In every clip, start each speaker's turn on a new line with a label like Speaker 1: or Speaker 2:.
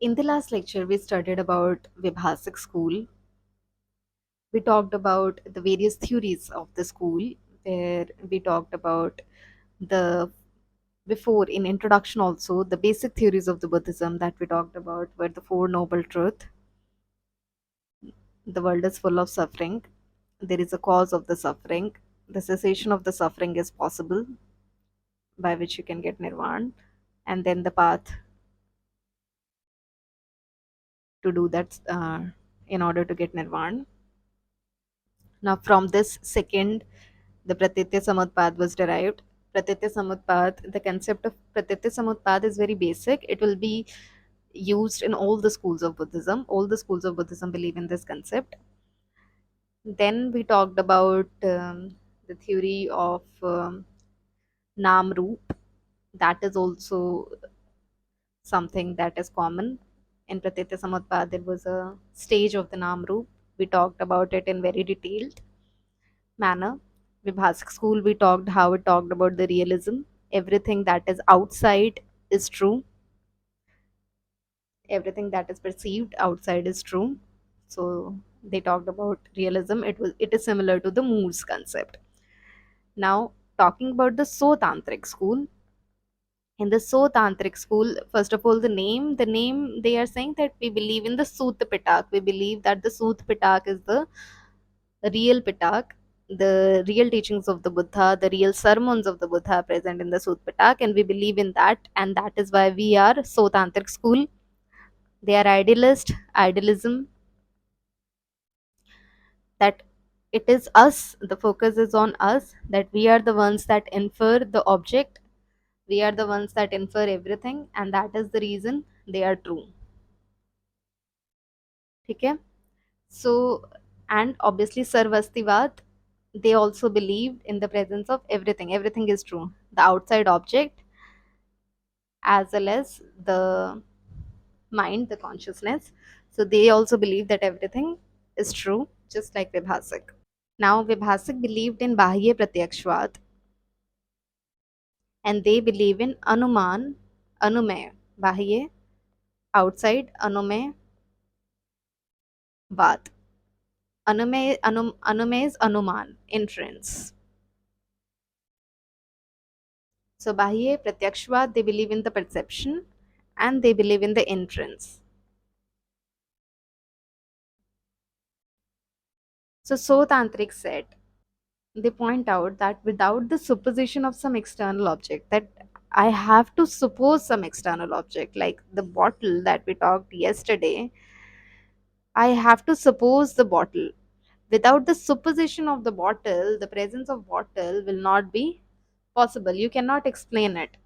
Speaker 1: In the last lecture, we studied about Vibhasik school. We talked about the various theories of the school, where we talked about the before in introduction also the basic theories of the Buddhism that we talked about were the Four Noble Truth. The world is full of suffering. There is a cause of the suffering. The cessation of the suffering is possible, by which you can get nirvana, and then the path to do that in order to get nirvana. Now, from this second, the Pratitya Samutpad was derived. Pratitya Samutpad, the concept of Pratitya Samutpad is very basic. It will be used in all the schools of Buddhism. All the schools of Buddhism believe in this concept. Then we talked about the theory of Nam Roop. That is also something that is common. In Pratitya Samutpad, there was a stage of the Nam Roop. We talked about it in very detailed manner. Vibhasik school, we talked how it talked about the realism. Everything that is outside is true. Everything that is perceived outside is true. So they talked about realism. It is similar to the Moore's concept. Now talking about the Sotantric school. In the Sotantric school, first of all, the name they are saying that we believe in the Sutta Pitak. We believe that the Sutta Pitak is the real Pitak, the real teachings of the Buddha, the real sermons of the Buddha are present in the Sutta Pitak, and we believe in that, and that is why we are Sotantric school. They are idealist, idealism, that it is us, the focus is on us, that we are the ones that infer the object, we are the ones that infer everything, and that is the reason they are true. Okay? So, and obviously, Sarvastivad, they also believed in the presence of everything. Everything is true. The outside object, as well as the mind, the consciousness. So, they also believe that everything is true, just like Vibhasik. Now, Vibhasik believed in Bahye Pratyakshvad, and they believe in Anuman, Anumay, Bahye, outside, Anumay, Vat. Anumay is Anuman, inference. So Bahye Pratyakshva, they believe in the perception and they believe in the inference. So Tantric said, they point out that without the supposition of some external object, that I have to suppose some external object, like the bottle that we talked yesterday, I have to suppose the bottle. Without the supposition of the bottle, the presence of bottle will not be possible. You cannot explain it.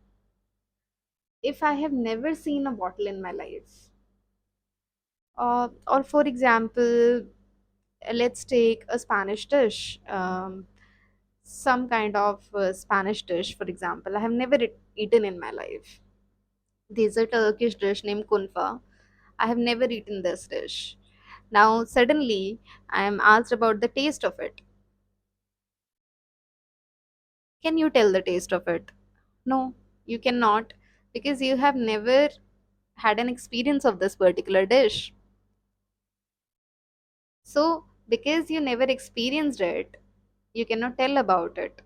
Speaker 1: If I have never seen a bottle in my life, or for example, let's take a Spanish dish, some kind of Spanish dish, for example, I have never eaten in my life. There's a Turkish dish named kunfa. I have never eaten this dish. Now, suddenly, I am asked about the taste of it. Can you tell the taste of it? No, you cannot, because you have never had an experience of this particular dish. So, because you never experienced it, you cannot tell about it.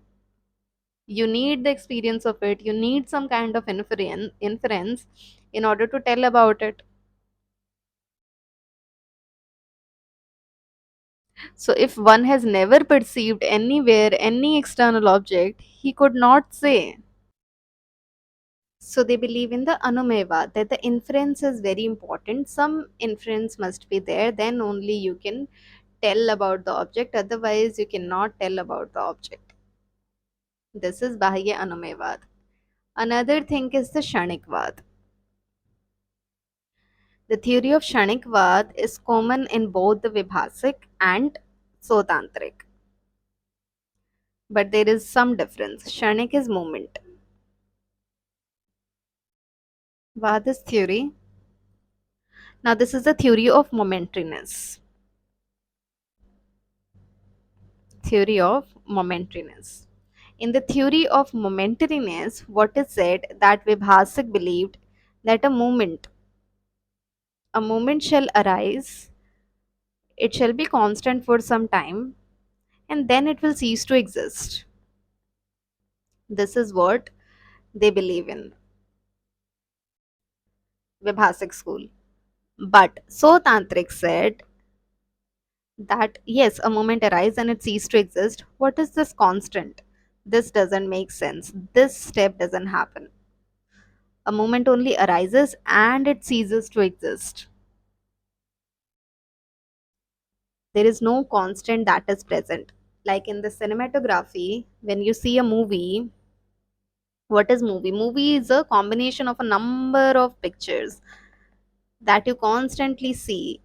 Speaker 1: You need the experience of it, you need some kind of inference in order to tell about it. So, if one has never perceived anywhere any external object, he could not say. So, they believe in the Anumeva, that the inference is very important. Some inference must be there, then only you can tell about the object, otherwise, you cannot tell about the object. This is Bahya Anumevad. Another thing is the Shanikvad. The theory of Shanikvad is common in both the Vibhasik and Sotantric. But there is some difference. Shanik is moment. Vad is theory. Now, this is the theory of momentariness. Theory of momentariness. In the theory of momentariness, what is said that Vibhasik believed that a moment A moment shall arise, it shall be constant for some time, and then it will cease to exist. This is what they believe in Vibhasik school. But so Tantric said that yes, a moment arises and it ceases to exist. What is this constant? This doesn't make sense. This step doesn't happen. A moment only arises and it ceases to exist. There is no constant that is present. Like in the cinematography, when you see a movie, what is movie? Movie is a combination of a number of pictures that you constantly see,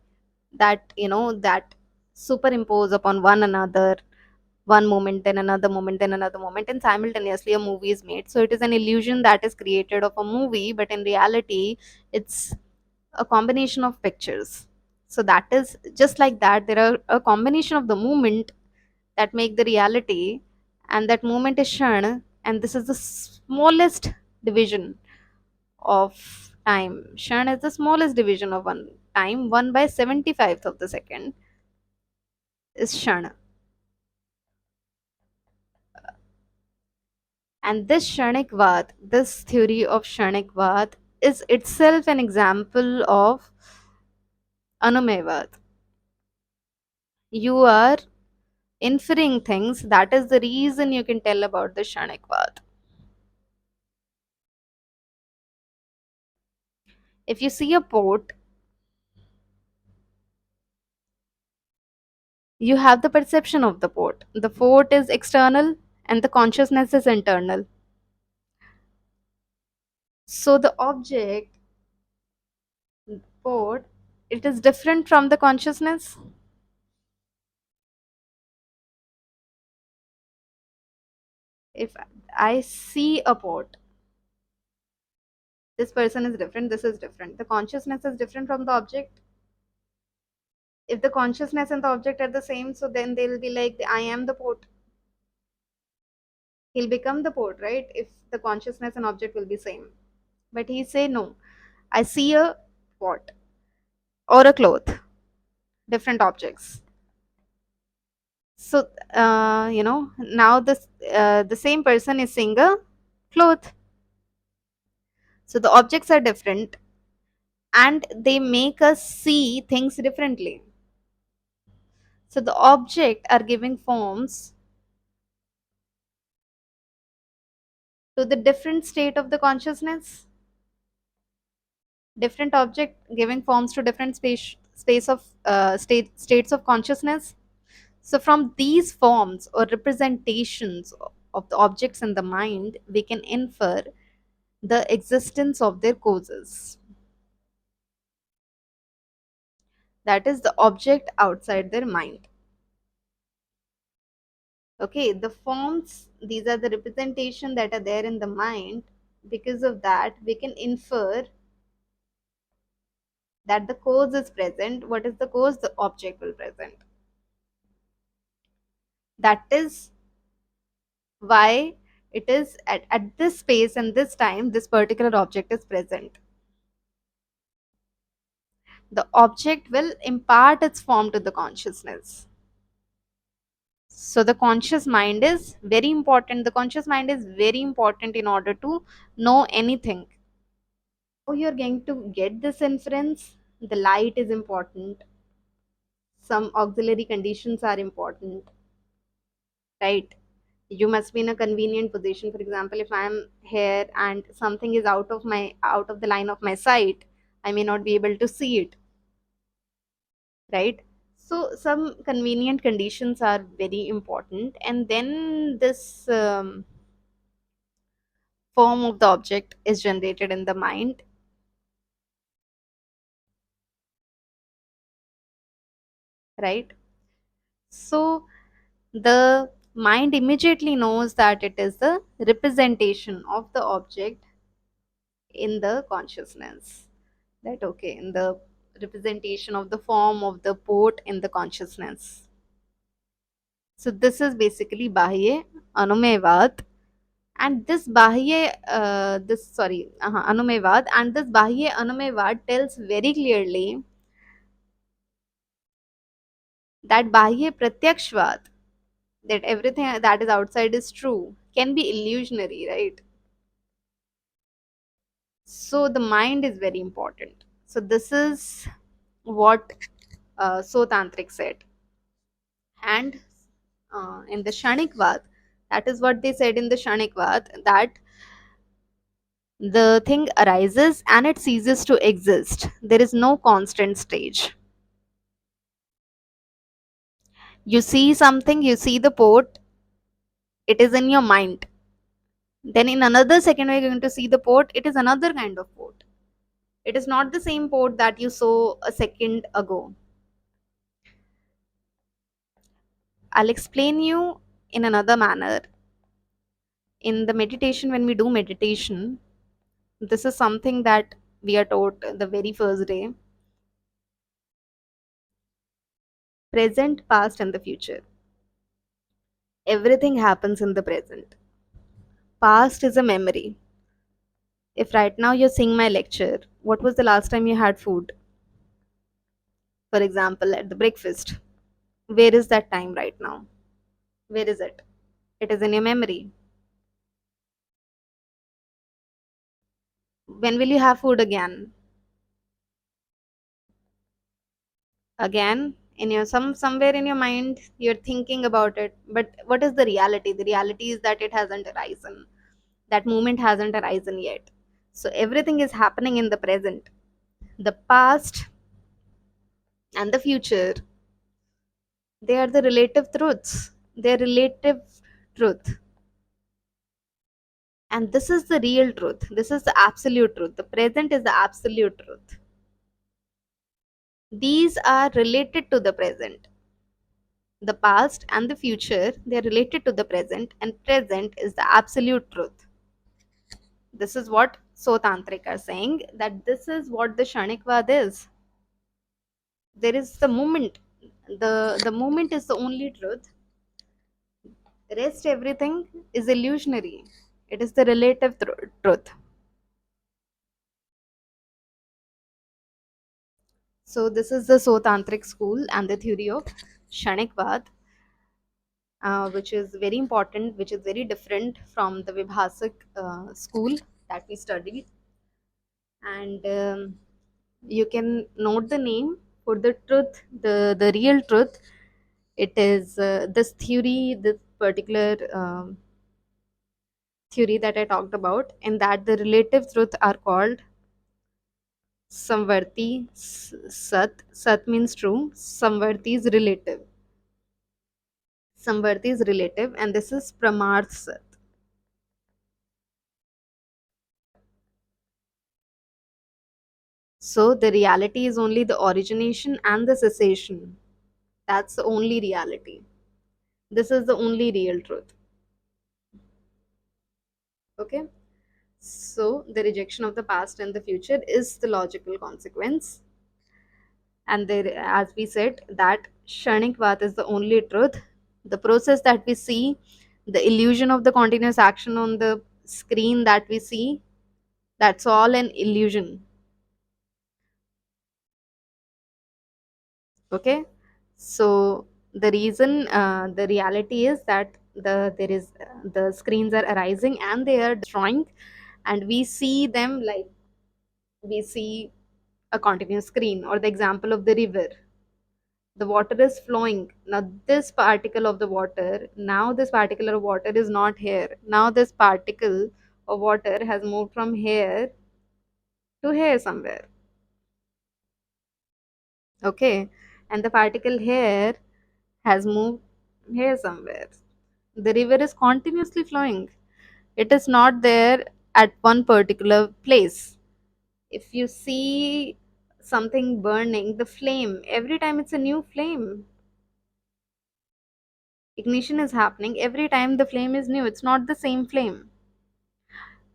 Speaker 1: that that superimpose upon one another, one moment then another moment then another moment, and simultaneously a movie is made. So it is an illusion that is created of a movie, but in reality it's a combination of pictures. So that is just like that, there are a combination of the moment that make the reality, and that moment is shan, and this is the smallest division of time. Shan is the smallest division of one time. 1 by 75th of the second is shan. And this Shanikvad, this theory of Shanikvad, is itself an example of Anumevad. You are inferring things, that is the reason you can tell about the Shanikvad. If you see a port, you have the perception of the port. The port is external and the consciousness is internal. So the object, port, it is different from the consciousness. If I see a port, this person is different, this is different. The consciousness is different from the object. If the consciousness and the object are the same, so then they'll be like, I am the port. He'll become the port, right? If the consciousness and object will be same. But he say no. I see a pot or a cloth, different objects. So now the same person is seeing a cloth. So the objects are different, and they make us see things differently. So the object are giving forms to the different state of the consciousness, different object giving forms to different space of states of consciousness. So from these forms or representations of the objects in the mind, we can infer the existence of their causes, that is the object outside their mind. Okay, the forms, these are the representation that are there in the mind. Because of that we can infer that the cause is present. What is the cause? The object will present. That is why it is at this space and this time this particular object is present. The object will impart its form to the consciousness. So the conscious mind is very important. The conscious mind is very important in order to know anything. Oh, you're going to get this inference. The light is important. Some auxiliary conditions are important, right? You must be in a convenient position. For example, if I'm here and something is out of the line of my sight, I may not be able to see it, right? So some convenient conditions are very important, and then this form of the object is generated in the mind, right? So the mind immediately knows that it is the representation of the object in the consciousness, that okay, in the representation of the form of the port in the consciousness. So this is basically bahye anumevad, And this bahye this sorry anumevad, and this bahye anumevad tells very clearly that bahye pratyakshvad, that everything that is outside is true, can be illusionary, right? So the mind is very important. So this is what Sotantric said. And in the Shanikvad, that is what they said in the Shanikvad, that the thing arises and it ceases to exist. There is no constant stage. You see something, you see the port, it is in your mind. Then in another second, when you're going to see the port, it is another kind of port. It is not the same port that you saw a second ago. I'll explain you in another manner. In the meditation, when we do meditation, this is something that we are taught the very first day: present, past, and the future. Everything happens in the present. Past is a memory. If right now you're seeing my lecture, what was the last time you had food? For example, at the breakfast. Where is that time right now? Where is it? It is in your memory. When will you have food again? Again, in your somewhere in your mind, you're thinking about it. But what is the reality? The reality is that it hasn't arisen. That moment hasn't arisen yet. So everything is happening in the present. The past and the future, they are the relative truths. They're relative truth. And this is the real truth. This is the absolute truth. The present is the absolute truth. These are related to the present. The past and the future, they are related to the present, and present is the absolute truth. This is what Sotantric are saying, that this is what the Shanikvad is. There is the moment. The moment is the only truth. Rest everything is illusionary. It is the relative truth. So this is the Sotantric school and the theory of Shanikvad, which is very important, which is very different from the Vibhasic school that we studied. And you can note the name for the truth, the real truth. It is this theory, this particular theory that I talked about, in that the relative truth are called Samvarti Sat. Sat means true. Samvarti is relative. Samvarti is relative, and this is Pramarth Sat. So the reality is only the origination and the cessation. That's the only reality. This is the only real truth. Okay. So the rejection of the past and the future is the logical consequence. And there, as we said, that Shanikvat is the only truth. The process that we see, the illusion of the continuous action on the screen that we see, that's all an illusion. Okay. So the reason, the reality is that the screens are arising and they are destroying, and we see them like we see a continuous screen. Or the example of the river, the water is flowing. Now this particle of the water, now this particle of water is not here. Now this particle of water has moved from here to here somewhere. Okay. And the particle here has moved here somewhere. The river is continuously flowing. It is not there at one particular place. If you see something burning, the flame, every time it's a new flame. Ignition is happening every time the flame is new. It's not the same flame.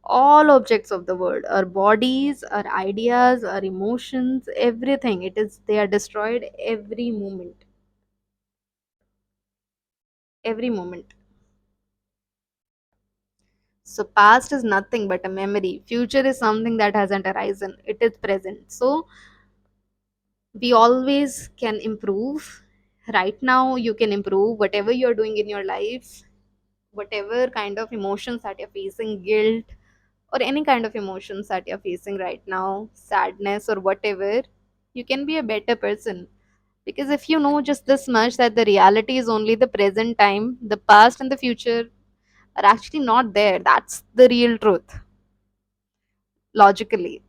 Speaker 1: All objects of the world, our bodies, our ideas, our emotions, everything, it is, they are destroyed every moment. Every moment. So past is nothing but a memory. Future is something that hasn't arisen. It is present. So we always can improve. Right now, you can improve whatever you're doing in your life, whatever kind of emotions that you're facing, guilt, or any kind of emotions that you're facing right now, sadness, or whatever, you can be a better person. Because if you know just this much that the reality is only the present time, the past and the future are actually not there. That's the real truth, logically.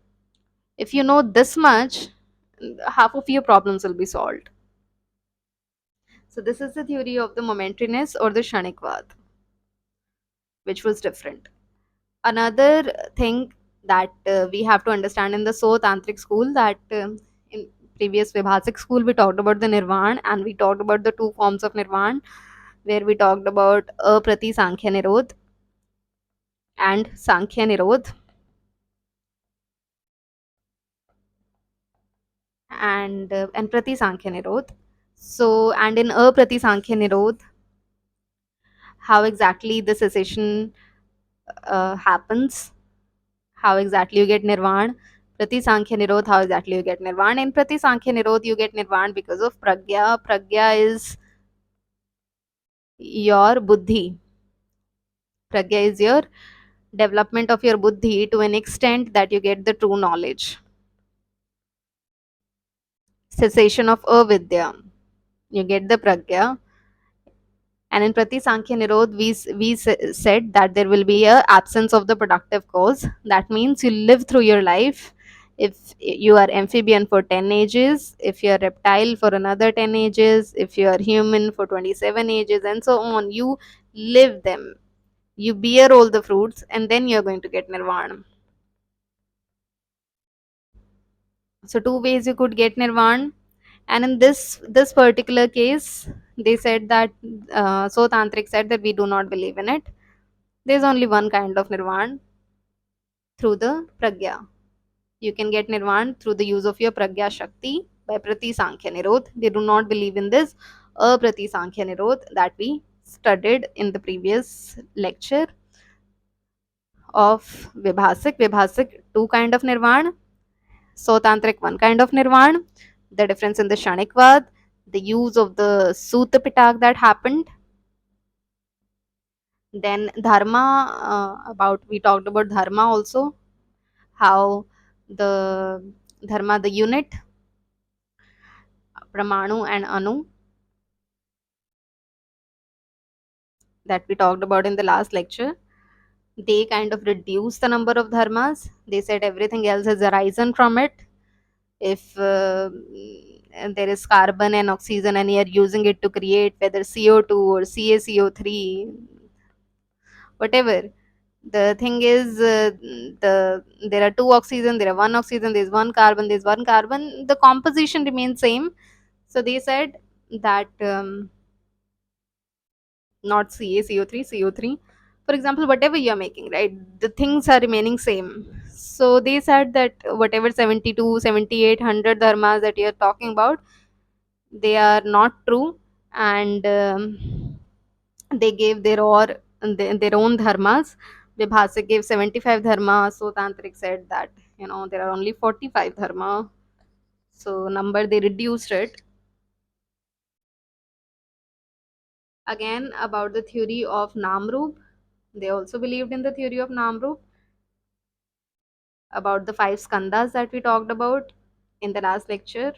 Speaker 1: If you know this much, half of your problems will be solved. So, this is the theory of the momentariness or the Shanikvad, which was different. Another thing that we have to understand in the Tantric school, that in previous Vibhasik school we talked about the Nirvan, and we talked about the two forms of Nirvan, where we talked about Aprati Sankhya Nirodh and Sankhya Nirodh, and Prati Sankhya Nirodh. So, and in Aprati Sankhya Nirodh, how exactly the cessation happens, how exactly you get nirvana. Prati Sankhya Nirodh, how exactly you get nirvana. In Prati Sankhya Nirodh, you get nirvana because of pragya. Pragya is your buddhi. Pragya is your development of your buddhi to an extent that you get the true knowledge. Cessation of avidya. You get the pragya. And in Prati Sankhya Nirodh, said that there will be a absence of the productive cause. That means you live through your life. If you are amphibian for 10 ages, if you are reptile for another 10 ages, if you are human for 27 ages, and so on, you live them. You bear all the fruits, and then you're going to get nirvana. So, two ways you could get nirvana. And in this particular case, they said that so tantric said that we do not believe in it. There's only one kind of nirvana, through the pragya. You can get nirvana through the use of your pragya shakti by Prati Sankhya Nirodh. They do not believe in this Prati Sankhya Nirodh that we studied in the previous lecture of Vibhasik. Vibhasik, two kind of nirvana. Sautantric, one kind of nirvana. The difference in the Shanikvad, the use of the Sutta Pitak that happened. Then dharma, about we talked about dharma also, how the dharma, the unit, pramanu and anu, that we talked about in the last lecture, they kind of reduce the number of dharmas. They said everything else has arisen from it. If there is carbon and oxygen and you are using it to create whether CO2 or CaCO3, whatever, the thing is, there are two oxygen, there are one oxygen, there's one carbon, there's one carbon, the composition remains same. So they said that not CaCO3, CO3, for example, whatever you're making, right, the things are remaining same. So they said that whatever 72, 78, 100 dharmas that you're talking about, they are not true. And they gave their own dharmas. Vibhasik gave 75 dharma, so Tantric said that there are only 45 dharma. So number they reduced it. Again, about the theory of Namrup, they also believed in the theory of Namrup, about the five skandhas that we talked about in the last lecture.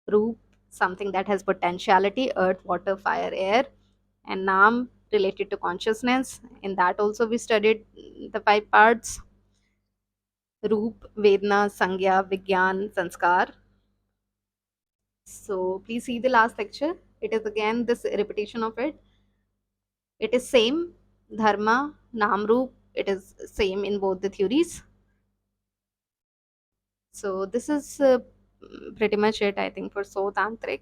Speaker 1: Roop, something that has potentiality, earth, water, fire, air, and Nam, related to consciousness. In that also we studied the five parts: Roop, Vedna, Sangya, Vigyan, Sanskar. So please see the last lecture. It is again this repetition of it. It is same, Dharma, Namroop, it is same in both the theories. So this is pretty much it, I think, for So Tantric.